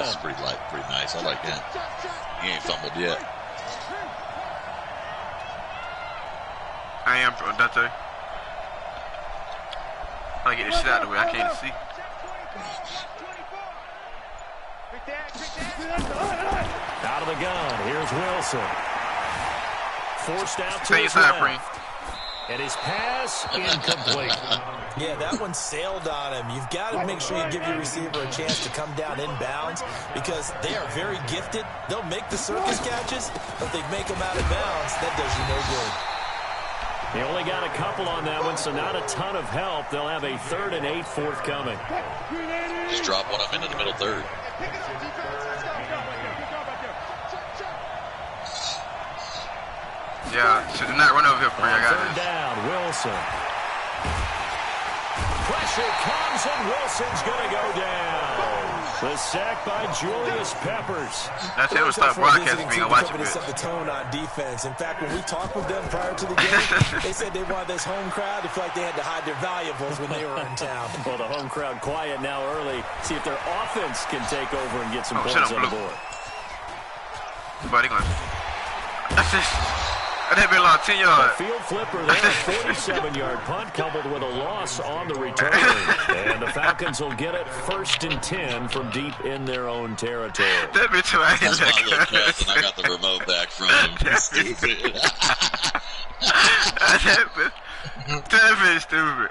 That's pretty light, pretty nice. I like that. He ain't fumbled yet. I am Dante. I get this shit out of the way. I can't see. Out of the gun. Here's Wilson. Forced out to his left. And his pass incomplete. Yeah, that one sailed on him. You've got to make sure you give your receiver a chance to come down inbounds because they are very gifted. They'll make the circus catches, but they make them out of bounds. That does you no good. He only got a couple on that one, so not a ton of help. They'll have a 3rd and 8 forthcoming. Just drop one up into the middle third. Yeah, should not run over here for you. I got it. 3rd down, Wilson. Pressure comes, and Wilson's going to go down. The sack by Julius Peppers. That's it. We'll start broadcasting me and watch it. Set the tone on defense. In fact, when we talked with them prior to the game, they said they wanted this home crowd to feel like they had to hide their valuables when they were in town. Well, the home crowd quiet now early. See if their offense can take over and get some points on the board. Buddy, that's it. That'd be like 10 yards. A field flipper there, 47-yard punt coupled with a loss on the return. And the Falcons will get it 1st and 10 from deep in their own territory. That'd be too early. That's my little cousin. I got the remote back from him. Stupid. That'd be stupid.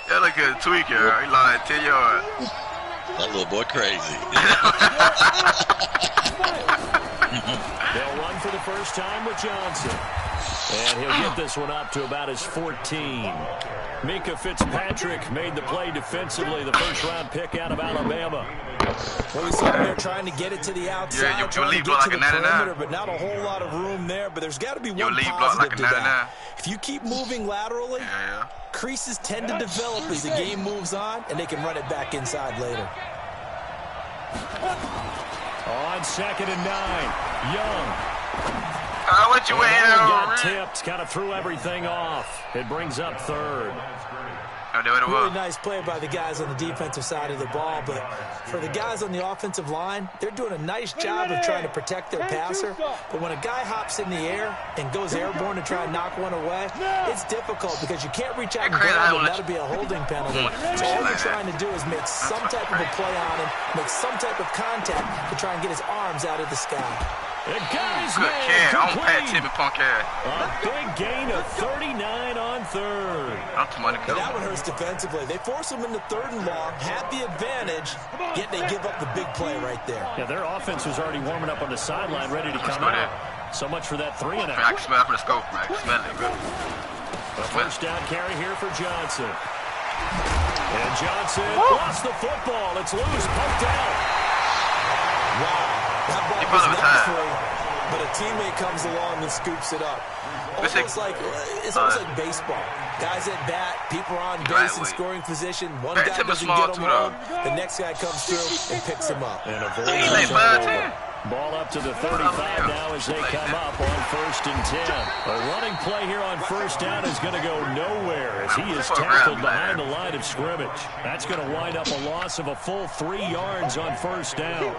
That look good tweaker. He lied 10 yards. That little boy crazy. They'll run for the first time with Johnson. And he'll get this one up to about his 14. Mika Fitzpatrick made the play defensively, the 1st-round pick out of Alabama. Well, we saw him there trying to get it to the outside, yeah, trying to get like to the perimeter, but not a whole lot of room there. But there's got to be one positive to that. If you keep moving laterally, creases tend to develop as the game moves on, and they can run it back inside later. On 2nd and 9, Young. What you waiting on? Got tipped, kind of threw everything off. It brings up 3rd. Really nice play by the guys on the defensive side of the ball, but for the guys on the offensive line, they're doing a nice job of trying to protect their passer. But when a guy hops in the air and goes airborne to try and knock one away, it's difficult because you can't reach out and grab him. That'll be a holding penalty. So all you're trying to do is make some type of a play on him, make some type of contact to try and get his arms out of the sky. It got his man complete. A big gain of 39 on 3rd. That one hurts defensively. They force him into 3rd and long, have the advantage, yet they give up the big play right there. Yeah, their offense was already warming up on the sideline, ready to come out. So much for that 3 and out. I can smell it from the scope, man. I can smell it, bro. A 1st down carry here for Johnson. And Johnson lost the football. It's loose, poked out. Wow. That ball was not free, but a teammate comes along and scoops it up. It's almost like baseball. Guys at bat, people are on base in scoring position. One guy doesn't get them home. The next guy comes through and picks him up. And a ball up to the 35 now as they come up on 1st and 10. A running play here on 1st down is going to go nowhere as he is tackled behind the line of scrimmage. That's going to wind up a loss of a full 3 yards on 1st down.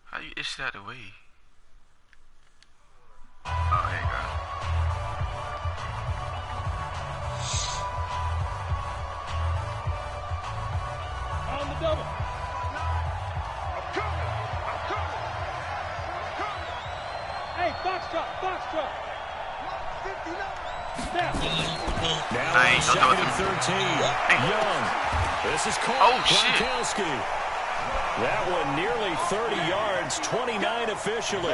How you itch that away? Oh, there you go. On the double. I'm coming. Hey, box truck. 59. Snap. Now on 2nd and 13. Young. This is called Gronkowski. That one nearly 30 yards, 29 officially.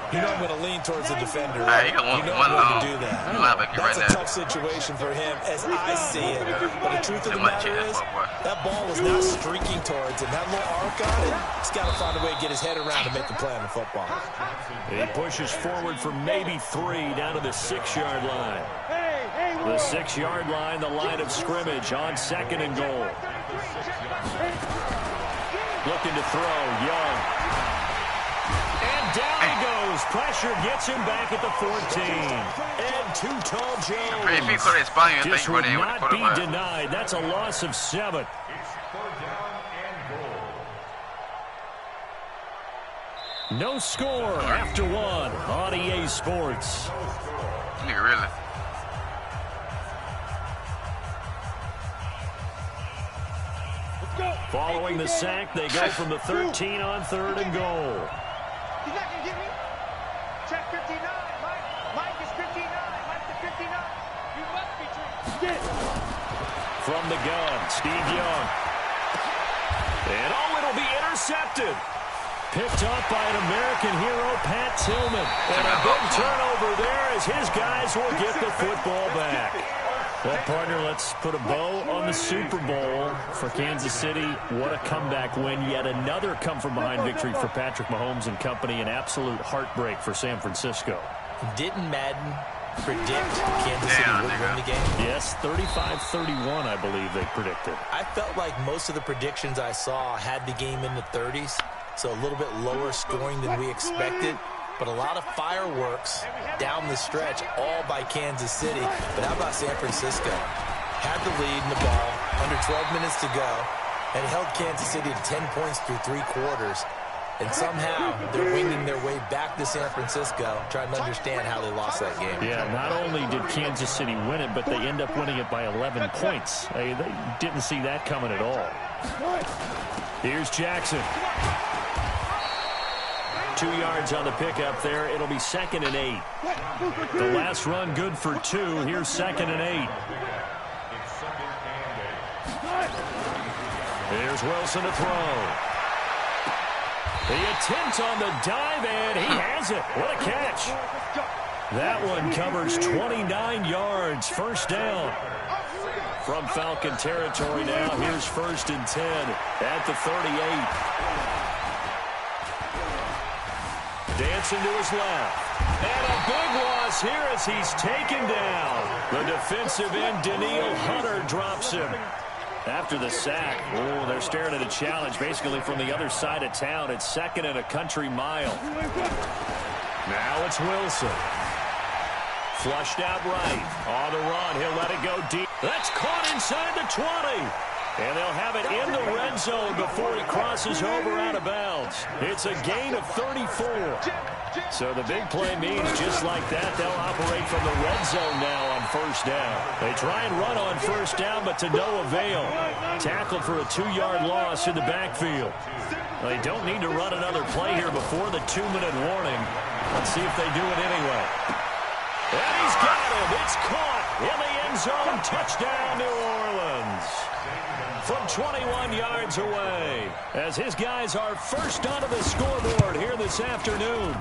You know I'm going to lean towards the defender. Right? You know I'm going to do that. That's a tough situation for him as I see it. But the truth of the matter is, that ball was not streaking towards him. That little arc on it, he's got to find a way to get his head around to make the play on the football. He pushes forward for maybe 3 down to the 6-yard line. Hey, The 6-yard line, the line of scrimmage on 2nd and goal. Looking to throw, Young. And down he goes. Pressure gets him back at the 14. And Too Tall Jones just would not be denied. That's a loss of 7. No score after 1 on EA Sports. Nigga, really? Following the sack, they go from the 13 on 3rd and goal. He's not going to get me. Check 59. Mike is 59. Mike is 59. You must be treated. From the gun, Steve Young. And it'll be intercepted. Picked up by an American hero, Pat Tillman. And a big turnover there as his guys will get the football back. Well, partner, let's put a bow on the Super Bowl for Kansas City. What a comeback win. Yet another come-from-behind victory for Patrick Mahomes and company. An absolute heartbreak for San Francisco. Didn't Madden predict Kansas City would win the game? Yes, 35-31, I believe they predicted. I felt like most of the predictions I saw had the game in the 30s, so a little bit lower scoring than we expected. But a lot of fireworks down the stretch, all by Kansas City. But how about San Francisco? Had the lead in the ball, under 12 minutes to go, and held Kansas City to 10 points through 3 quarters. And somehow they're winging their way back to San Francisco, trying to understand how they lost that game. Yeah, not only did Kansas City win it, but they end up winning it by 11 points. They didn't see that coming at all. Here's Jackson. 2 yards on the pickup there. It'll be 2nd and 8. The last run good for 2. Here's 2nd and 8. Here's Wilson to throw. The attempt on the dive, and he has it. What a catch. That one covers 29 yards. First down. From Falcon territory now. Here's 1st and 10 at the 38. Dancing to his left. And a big loss here as he's taken down. The defensive end, Daniil Hunter, drops him. After the sack, they're staring at a challenge basically from the other side of town. It's 2nd and a country mile. Now it's Wilson. Flushed out right. On the run, he'll let it go deep. That's caught inside the 20. And they'll have it in the red zone before he crosses over out of bounds. It's a gain of 34. So the big play means just like that, they'll operate from the red zone now on 1st down. They try and run on 1st down, but to no avail. Tackled for a 2-yard loss in the backfield. They don't need to run another play here before the 2-minute warning. Let's see if they do it anyway. And he's got him. It's caught in the end zone. Touchdown, New Orleans. From 21 yards away, as his guys are first onto the scoreboard here this afternoon.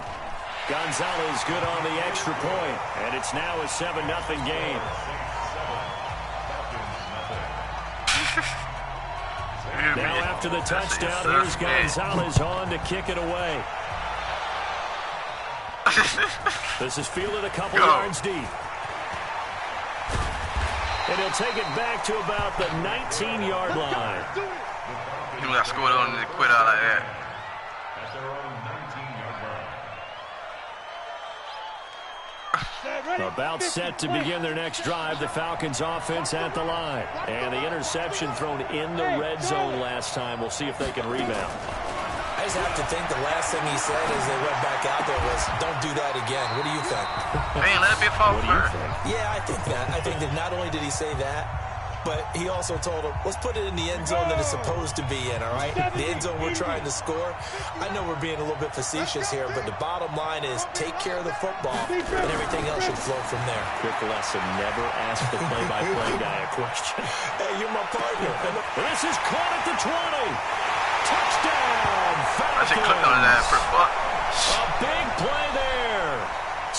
Gonzalez good on the extra point, and it's now a 7-0 game. Now after the touchdown, here's Gonzalez on to kick it away. This is fielded a couple yards deep. And he'll take it back to about the 19-yard line. You got scored on and quit out like that. About set to begin their next drive. The Falcons offense at the line. And the interception thrown in the red zone last time. We'll see if they can rebound. I just have to think the last thing he said as they went back out there was, don't do that again. What do you think? Man, let it be a fall first. Yeah, I think that. I think that not only did he say that, but he also told him, let's put it in the end zone that it's supposed to be in, all right? The end zone we're trying to score. I know we're being a little bit facetious here, but the bottom line is take care of the football, and everything else should flow from there. Quick lesson, never ask the play-by-play guy a question. Hey, you're my partner. This is caught at the 20. Touchdown, Falcons. I should click on that for fuck. A big play there.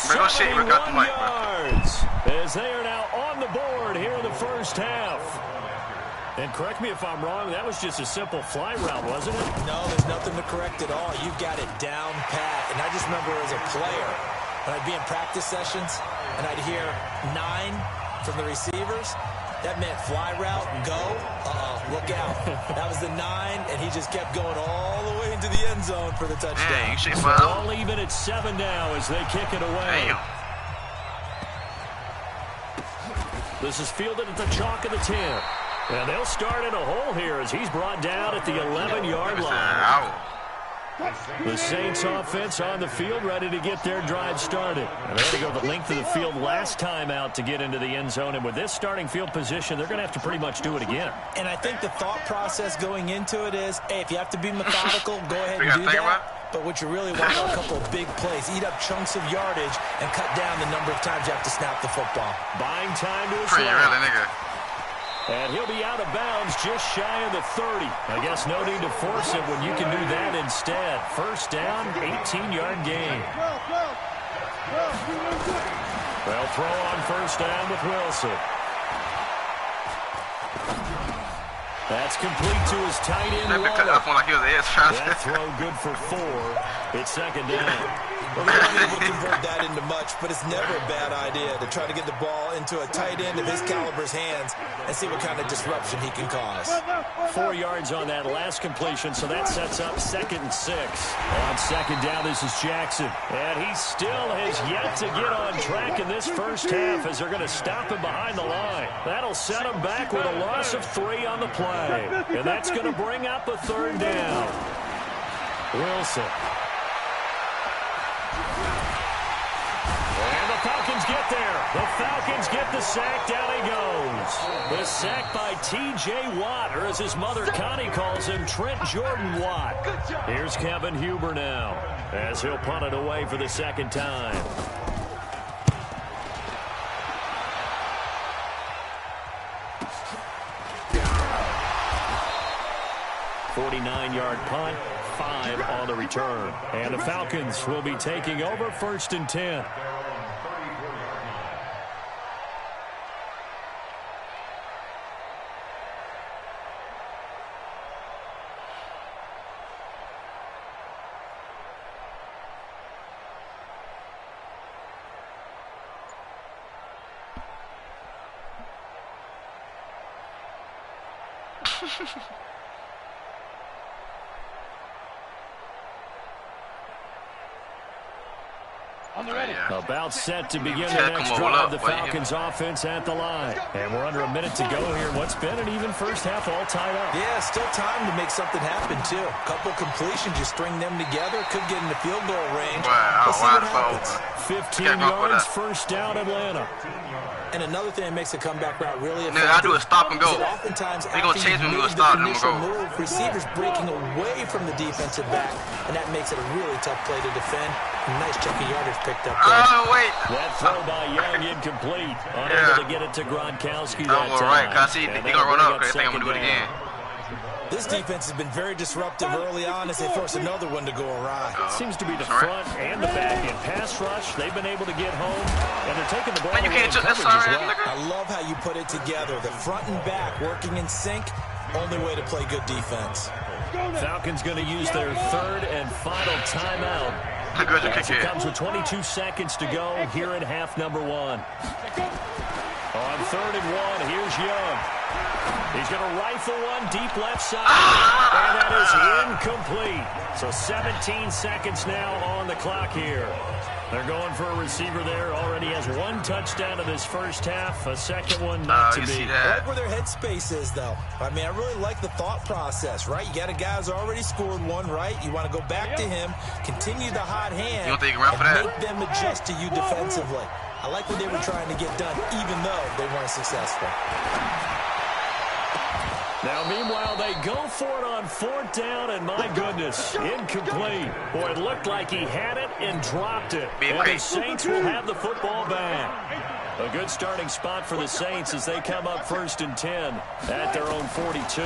Bro, 71 yards as they are now on the board here in the first half. And correct me if I'm wrong, that was just a simple fly route, wasn't it? No, there's nothing to correct at all. You've got it down pat. And I just remember as a player, when I'd be in practice sessions, and I'd hear 9, from the receivers, that meant fly route, go, look out. That was the 9, and he just kept going all the way into the end zone for the touchdown. Dang, so all even at 7 now as they kick it away. Damn. This is fielded at the chalk of the 10. And they'll start in a hole here as he's brought down at the 11-yard line. The Saints offense on the field, ready to get their drive started. And they had to go the length of the field last time out to get into the end zone. And with this starting field position, they're going to have to pretty much do it again. And I think the thought process going into it is, hey, if you have to be methodical, go ahead and do that. But what you really want are a couple of big plays. Eat up chunks of yardage and cut down the number of times you have to snap the football. Buying time to his Pretty really, nigga. And he'll be out of bounds just shy of the 30. I guess no need to force it when you can do that instead. First down, 18-yard gain. They'll throw on first down with Wilson. That's complete to his tight end. That throw good for 4. It's second down. Well, they're not able to convert that into much, but it's never a bad idea to try to get the ball into a tight end of his caliber's hands and see what kind of disruption he can cause. 4 yards on that last completion, so that sets up 2nd and 6. On second down, this is Jackson. And he still has yet to get on track in this first half as they're going to stop him behind the line. That'll set him back with a loss of 3 on the play. And that's going to bring up a 3rd down. Wilson. And the Falcons get there. The Falcons get the sack. Down he goes. The sack by T.J. Watt, or as his mother Connie calls him, Trent Jordan Watt. Here's Kevin Huber now as he'll punt it away for the 2nd time. 49-yard punt, 5 on the return. And the Falcons will be taking over 1st and 10. About set to begin the next drive. The Falcons offense at the line. And we're under a minute to go here. What's been an even first half, all tied up. Yeah, still time to make something happen, too. A couple completions, you string them together. Could get in the field goal range. Let's see what happens. 15 yards, first down, Atlanta. And another thing that makes a comeback route really effective. I do a stop and go. Oftentimes, they're going to chase me when we go stop and go. Receivers breaking away from the defensive back, and that makes it a really tough play to defend. Nice chunk of yardage picked up there. Oh, wait. That throw by Young incomplete. Unable to get it to Gronkowski that time. Right, because they're going to run up. I think I'm going to do it again. This defense has been very disruptive early on as they force another one to go awry. Seems to be the front and the back end. Pass rush, they've been able to get home, and they're taking the ball away in coverage as well. I love how you put it together. The front and back working in sync, only way to play good defense. Falcons going to use their 3rd and final timeout. As it comes with 22 seconds to go here in half number 1. On 3rd and 1, here's Young. He's going to rifle one deep left side, and that is incomplete. So 17 seconds now on the clock here. They're going for a receiver there. Already has 1 touchdown in this first half, a second one not to be. I like where their headspace is, though. I mean, I really like the thought process, right? You got a guy who's already scored 1, right? You want to go back to him, continue the hot hand, and make them adjust to you defensively. I like what they were trying to get done, even though they weren't successful. Now, meanwhile, they go for it on 4th down, and my goodness, incomplete. Boy, it looked like he had it and dropped it. And the Saints will have the football back. A good starting spot for the Saints as they come up 1st and 10 at their own 42.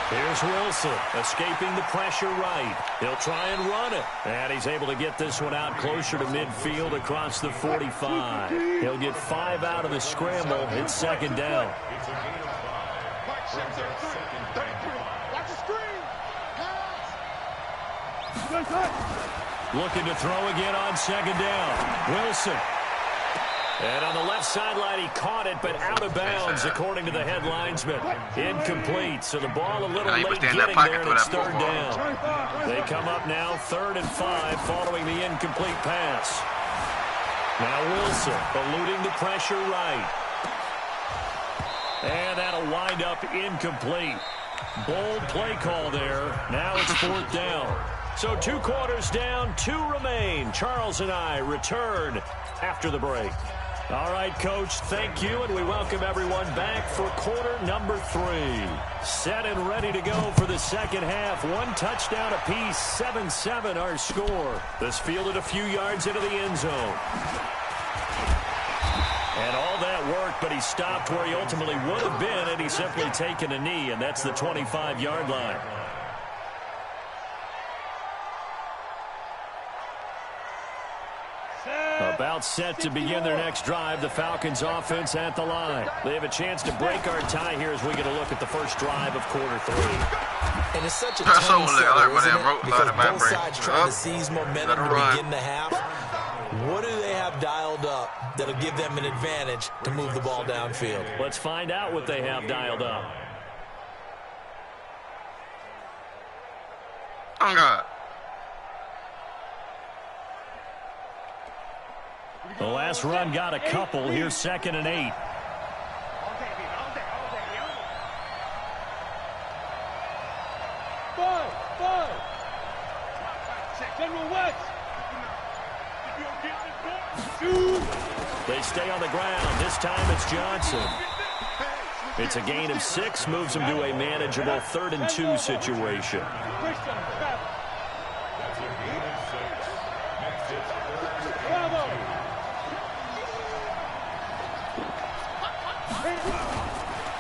Here's Wilson, escaping the pressure right. He'll try and run it. And he's able to get this one out closer to midfield across the 45. He'll get 5 out of the scramble. It's 2nd down. Looking to throw again on 2nd down. Wilson. And on the left sideline, he caught it, but out of bounds, according to the headlinesman. Incomplete, so the ball a little late getting there, and it's third down. They come up now 3rd and 5 following the incomplete pass. Now Wilson eluding the pressure right. And that'll wind up incomplete. Bold play call there. Now it's 4th down. So 2 quarters down, 2 remain. Charles and I return after the break. All right, Coach, thank you, and we welcome everyone back for quarter number 3. Set and ready to go for the second half. 1 touchdown apiece, 7-7 our score. This fielded a few yards into the end zone. And all that worked, but he stopped where he ultimately would have been had he simply taken a knee, and that's the 25-yard line. About set to begin their next drive. The Falcons offense at the line. They have a chance to break our tie here as we get a look at the first drive of quarter 3. And it's such a tense settle, isn't it? Because both sides trying to seize momentum to begin the half. What do they have dialed up that'll give them an advantage to move the ball downfield? Let's find out what they have dialed up. Oh, God. The last run got a couple. Here's 2nd and 8. They stay on the ground. This time it's Johnson. It's a gain of 6, moves him to a manageable 3rd and 2 situation.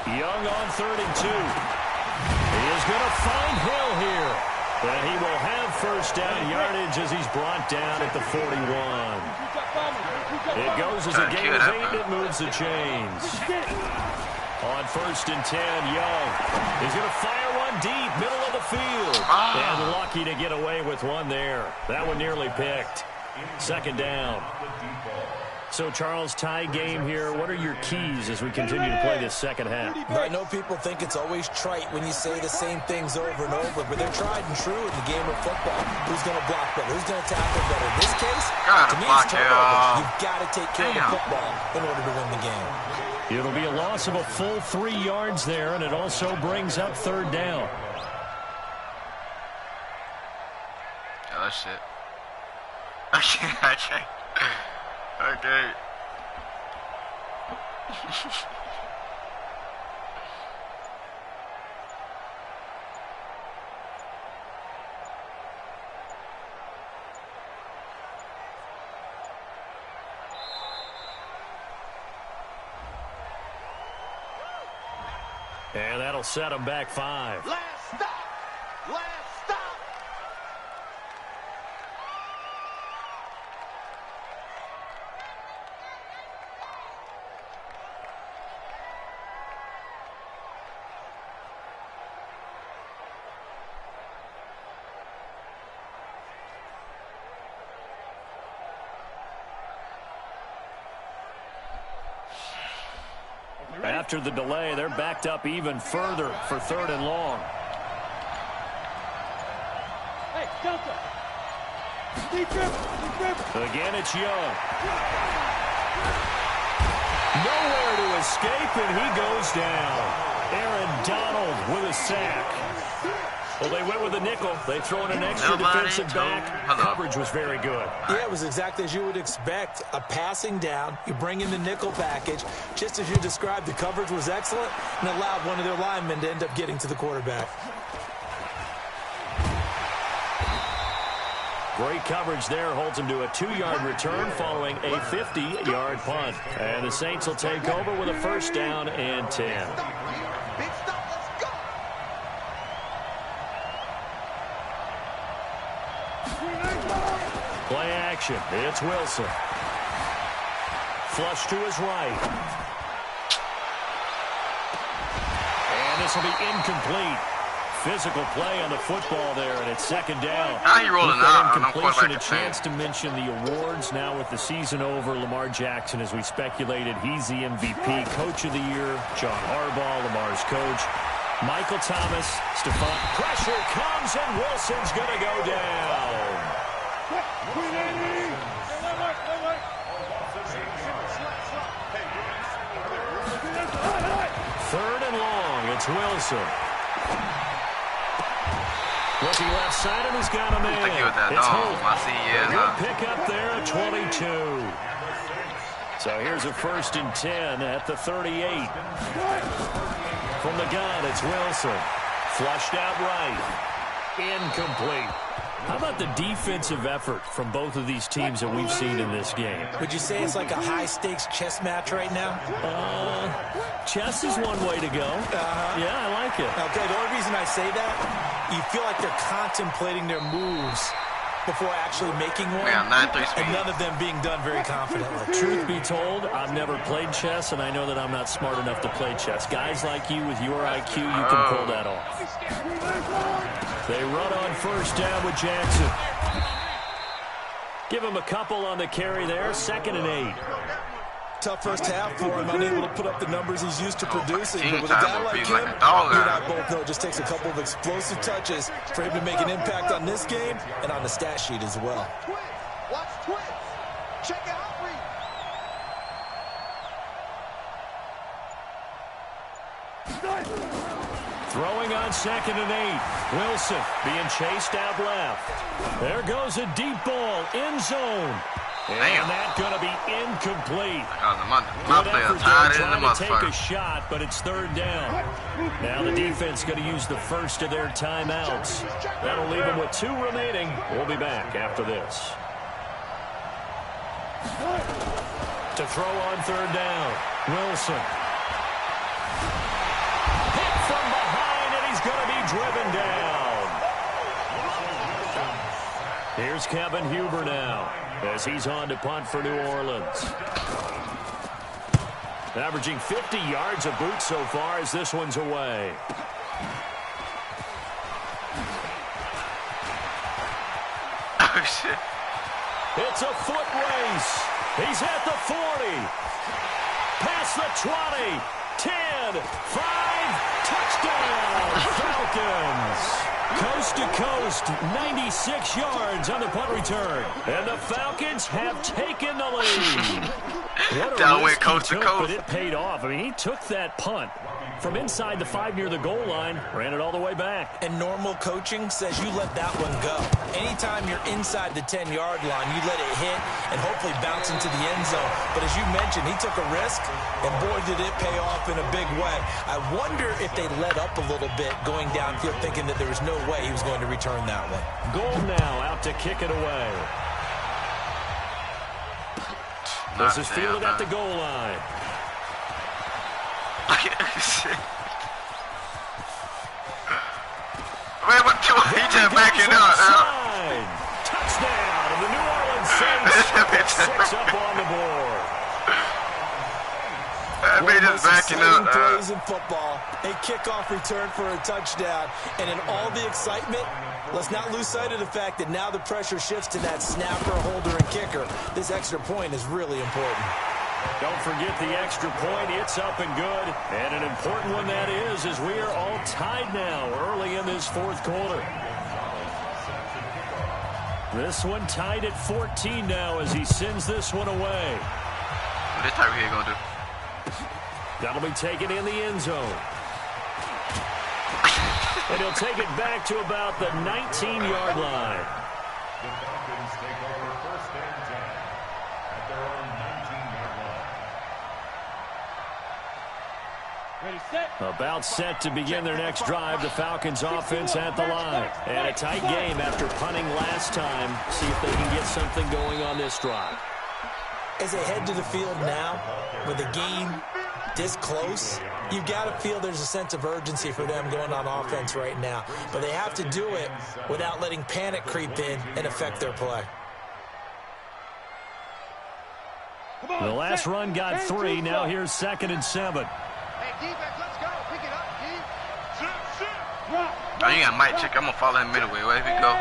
Young on 3rd and 2. He is going to find Hill here. And he will have first down yardage as he's brought down at the 41. It goes as a gain of 8. It moves the chains. On 1st and 10, Young. He's going to fire one deep, middle of the field. And lucky to get away with one there. That one nearly picked. 2nd down. So, Charles, tie game here. What are your keys as we continue to play this second half? I know people think it's always trite when you say the same things over and over, but they're tried and true in the game of football. Who's going to block better? Who's going to tackle better? In this case, to me, it's turnover. You've got to take care of the football in order to win the game. It'll be a loss of a full 3 yards there, and it also brings up 3rd down. Oh, that's it. Okay. Okay. And that'll set him back 5. Last stop. Last stop. After the delay, they're backed up even further for 3rd and long. Hey, Delta. Deep dribble. Again, it's Young. Nowhere to escape, and he goes down. Aaron Donald with a sack. Well, they went with a nickel. They throw in an extra defensive back. Coverage was very good. Yeah, it was exactly as you would expect. A passing down. You bring in the nickel package. Just as you described, the coverage was excellent and allowed one of their linemen to end up getting to the quarterback. Great coverage there. Holds him to a 2-yard return following a 50-yard punt. And the Saints will take over with a 1st down and 10. Play action. It's Wilson. Flush to his right. And this will be incomplete. physical play on the football there, and it's second down. How you rolling out? Incompletion, a chance to mention the awards. Now with the season over, Lamar Jackson, as we speculated, he's the MVP, Coach of the Year. John Harbaugh, Lamar's coach. Michael Thomas, Stephon. Pressure comes, and Wilson's going to go down. Third and long, it's Wilson. Looking left side, and he's got a man. It's Holt. Good pick up there at 22. So here's a 1st and 10 at the 38. From the gun, it's Wilson. Flushed out right. Incomplete. How about the defensive effort from both of these teams that we've seen in this game? Would you say it's like a high-stakes chess match right now? Chess is one way to go. Yeah, I like it. Okay, the only reason I say that, you feel like they're contemplating their moves before actually making one, and none of them being done very confidently. Truth be told, I've never played chess, and I know that I'm not smart enough to play chess. Guys like you with your IQ, you can pull that off. They run on 1st down with Jackson. Give him a couple on the carry there, 2nd and 8. Tough first half for him, unable to put up the numbers he's used to producing. But with a guy like him, you and I both know it just takes a couple of explosive touches for him to make an impact on this game and on the stat sheet as well. Watch twin. Check out read. Throwing on 2nd and 8. Wilson being chased out left. There goes a deep ball, end zone. And that's going to be incomplete. Good effort there trying to take a shot, but it's 3rd down. Now the defense going to use the first of their timeouts. That'll leave them with 2 remaining. We'll be back after this. To throw on 3rd down, Wilson. Hit from behind, and he's going to be driven down. Here's Kevin Huber now, as he's on to punt for New Orleans. Averaging 50 yards a boot so far as this one's away. Oh, shit. It's a foot race. He's at the 40. Past the 20. 10. 5. Touchdown. Falcons. Coast to coast, 96 yards on the punt return. And the Falcons have taken the lead. What a risk coast he took, but it paid off. I mean, he took that punt from inside the 5 near the goal line, ran it all the way back. And normal coaching says you let that one go. Anytime you're inside the 10-yard line, you let it hit and hopefully bounce into the end zone. But as you mentioned, he took a risk, and boy, did it pay off in a big way. I wonder if they let up a little bit going downfield, thinking that there was no way he was going to return that one. Gold now out to kick it away. This is fielded at the goal line. Man, what he just backing up now. Touchdown, and the New Orleans Saints 6 up on the board. One of the most exciting plays in football, a kickoff return for a touchdown, and in all the excitement, let's not lose sight of the fact that now the pressure shifts to that snapper, holder, and kicker. This extra point is really important. Don't forget the extra point. It's up and good. And an important one that is, as we are all tied now early in this 4th quarter. This one tied at 14 now as he sends this one away. This time he ain't going to do. That'll be taken in the end zone. And he'll take it back to about the 19-yard line. The Falcons take over 1st and 10 at their own 19-yard line. Ready, set. About set to begin their next drive. The Falcons offense at the line. And a tight game after punting last time. See if they can get something going on this drive. As they head to the field now, with the game this close, you've got to feel there's a sense of urgency for them going on offense right now. But they have to do it without letting panic creep in and affect their play. The last run got 3. Now here's 2nd and 7. Hey, defense, let's go. Pick it up, D. Oh, you got Mike check. I'm gonna follow him anyway. Where if he go?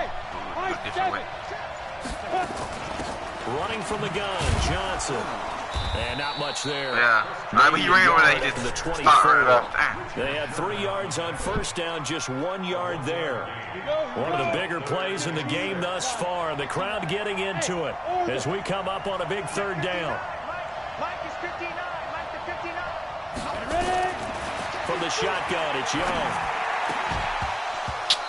Go different way. Running from the gun, Johnson. And not much there. Yeah. But he ran over there. He just stopped right up. Damn. They had 3 yards on first down, just 1 yard there. One of the bigger plays in the game thus far. The crowd getting into it as we come up on a big third down. Mike is 59. Mike to 59. From the shotgun, it's Young.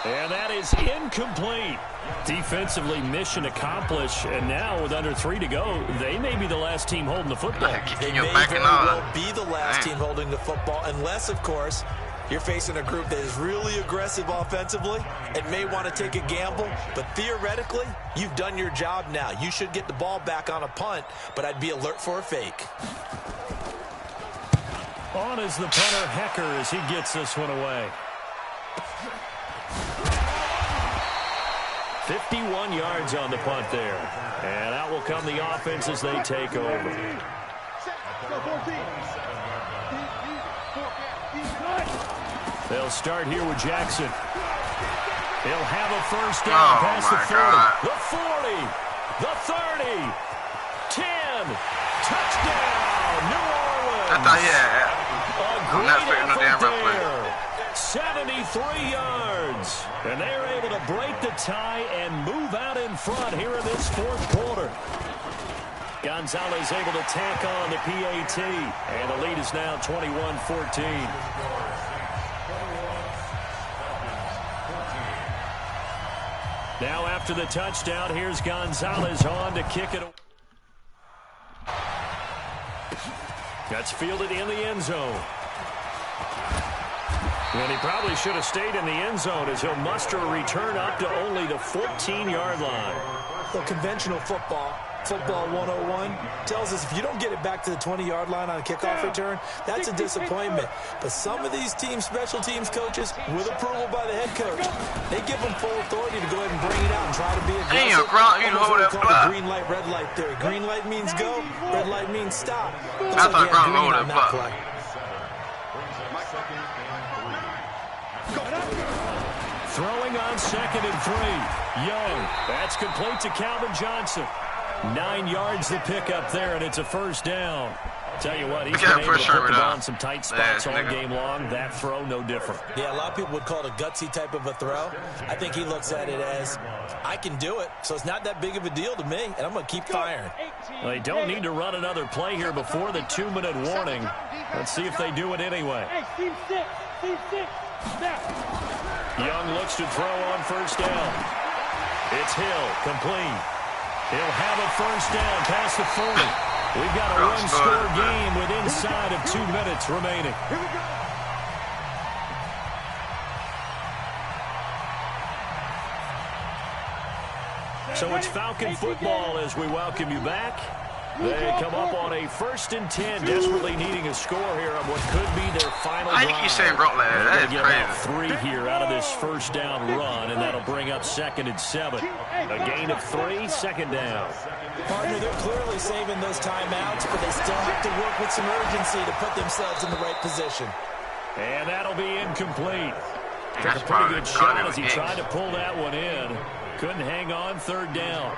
And that is incomplete. Defensively, mission accomplished. And now with under 3 to go, they may be the last team holding the football. They may very well be the last team holding the football, unless, of course, you're facing a group that is really aggressive offensively and may want to take a gamble. But theoretically, you've done your job now. You should get the ball back on a punt, but I'd be alert for a fake. On is the punter, Hecker, as he gets this one away. 51 yards on the punt there. And out will come the offense as they take over. They'll start here with Jackson. He'll have a first down past the 40. The 40. The 30. 10. Touchdown, New Orleans. I thought, yeah. I'm not expecting no damn run play. 73 yards. And they're able to break the tie and move out in front here in this fourth quarter. Gonzalez able to tack on the PAT. And the lead is now 21-14. Now after the touchdown, here's Gonzalez on to kick it. That's fielded in the end zone. And he probably should have stayed in the end zone as he'll muster a return up to only the 14-yard line. Well, conventional football 101, tells us if you don't get it back to the 20-yard line on a kickoff return, that's a disappointment. But some of these special teams coaches, with approval by the head coach, they give them full authority to go ahead and bring it out and try to be aggressive. Almost what we call the green light, red light theory. Green light means go, red light means stop. Looks like he had green on that play. Throwing on 2nd and 3. Young. That's complete to Calvin Johnson. 9 yards the pickup there, and it's a first down. Tell you what, he's been able to put the ball in some tight spots all game long. That throw, no different. Yeah, a lot of people would call it a gutsy type of a throw. I think he looks at it as, I can do it, so it's not that big of a deal to me, and I'm going to keep firing. Well, they don't need to run another play here before the 2-minute warning. Let's see if they do it anyway. Young looks to throw on first down. It's Hill, complete. He'll have a first down past the 40. We've got a one-score game with inside of 2 minutes remaining. Here we go. So it's Falcon football as we welcome you back. They come up on a 1st and 10, desperately needing a score here on what could be their final drive. I think you saying broke like that. That is crazy. 3 here out of this first down run, and that'll bring up 2nd and 7. A gain of 3, 2nd down. Partner, they're clearly saving those timeouts, but they still have to work with some urgency to put themselves in the right position. And that'll be incomplete. Took a pretty good shot as he tried to pull that one in. Couldn't hang on 3rd down.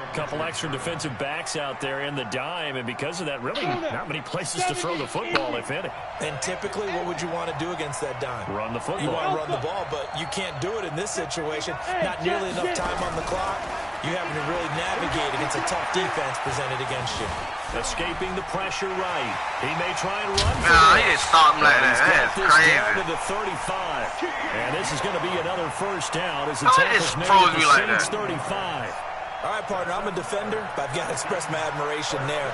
Couple extra defensive backs out there in the dime, and because of that, really not many places to throw the football, if any. And typically, what would you want to do against that dime? Run the football. You want to run the ball, but you can't do it in this situation. Not nearly enough time on the clock. You having to really navigate against a tough defense presented against you. Escaping the pressure right. He may try and run. He just stopped him like that. That's crazy. Down to the 35. And this is going to be another first down as the tackle's made at the Saints 35. All right, partner, I'm a defender, but I've got to express my admiration there.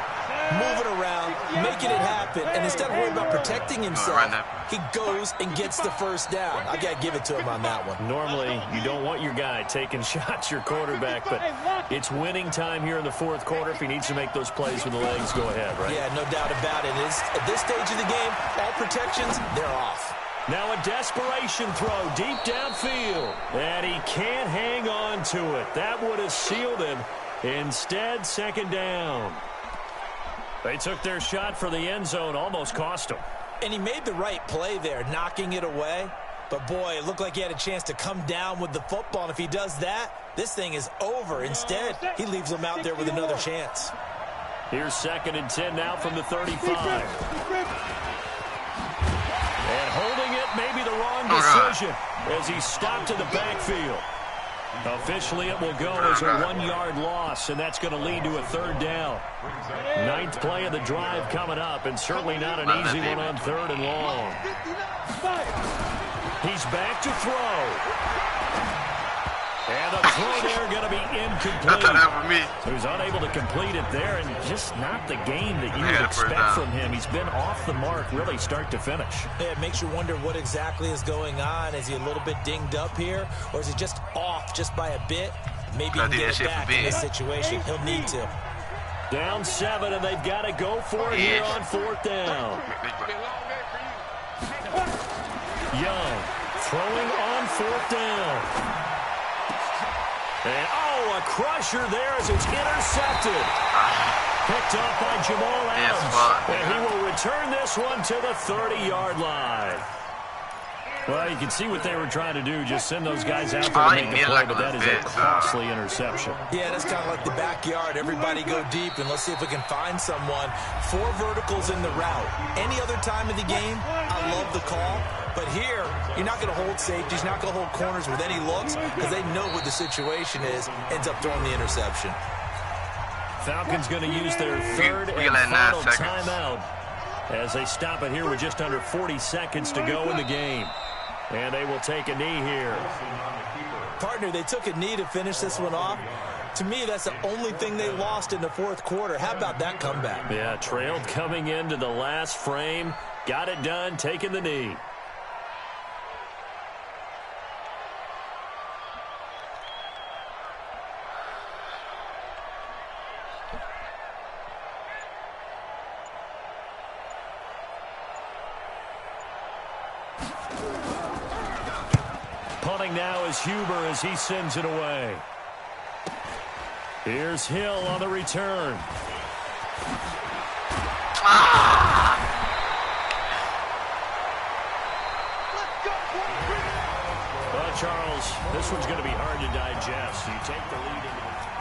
Moving around, making it happen, and instead of worrying about protecting himself, he goes and gets the first down. I've got to give it to him on that one. Normally, you don't want your guy taking shots, your quarterback, but it's winning time here in the fourth quarter. If he needs to make those plays with the legs, go ahead, right? Yeah, no doubt about it. At this stage of the game, all protections, they're off. Now a desperation throw deep downfield. And he can't hang on to it. That would have sealed him. Instead, 2nd down. They took their shot for the end zone, almost cost him. And he made the right play there, knocking it away. But, boy, it looked like he had a chance to come down with the football. And if he does that, this thing is over. Instead, he leaves him out there with another chance. Here's 2nd and 10 now from the 35. And holding it may be the wrong decision as he's stopped in the backfield. Officially, it will go as a 1-yard loss, and that's going to lead to a 3rd down. 9th play of the drive coming up, and certainly not an easy one on 3rd and long. He's back to throw. And the throw there going to be incomplete. So he's unable to complete it there, and just not the game that you would expect from him. He's been off the mark really start to finish. Yeah, it makes you wonder what exactly is going on. Is he a little bit dinged up here, or is he just off just by a bit? Maybe he can get it back in this situation. He'll need to. Down 7, and they've got to go for it here on 4th down. Young throwing on 4th down. And, a crusher there as it's intercepted. Picked off by Jamal Adams. And he will return this one to the 30-yard line. Well, you can see what they were trying to do, just send those guys out there to make the play, but that is a costly interception. Yeah, that's kind of like the backyard. Everybody go deep, and let's see if we can find someone. 4 verticals in the route. Any other time of the game, I love the call. But here, you're not going to hold safeties, not going to hold corners with any looks, because they know what the situation is, ends up throwing the interception. Falcons going to use their 3rd and final timeout as they stop it here with just under 40 seconds to go in the game. And they will take a knee here. Partner, they took a knee to finish this one off. To me, that's the only thing they lost in the 4th quarter. How about that comeback? Yeah, trailed coming into the last frame. Got it done, taking the knee. Punting now is Huber as he sends it away. Here's Hill on the return. Well, Charles, this one's going to be hard to digest. You take the lead into the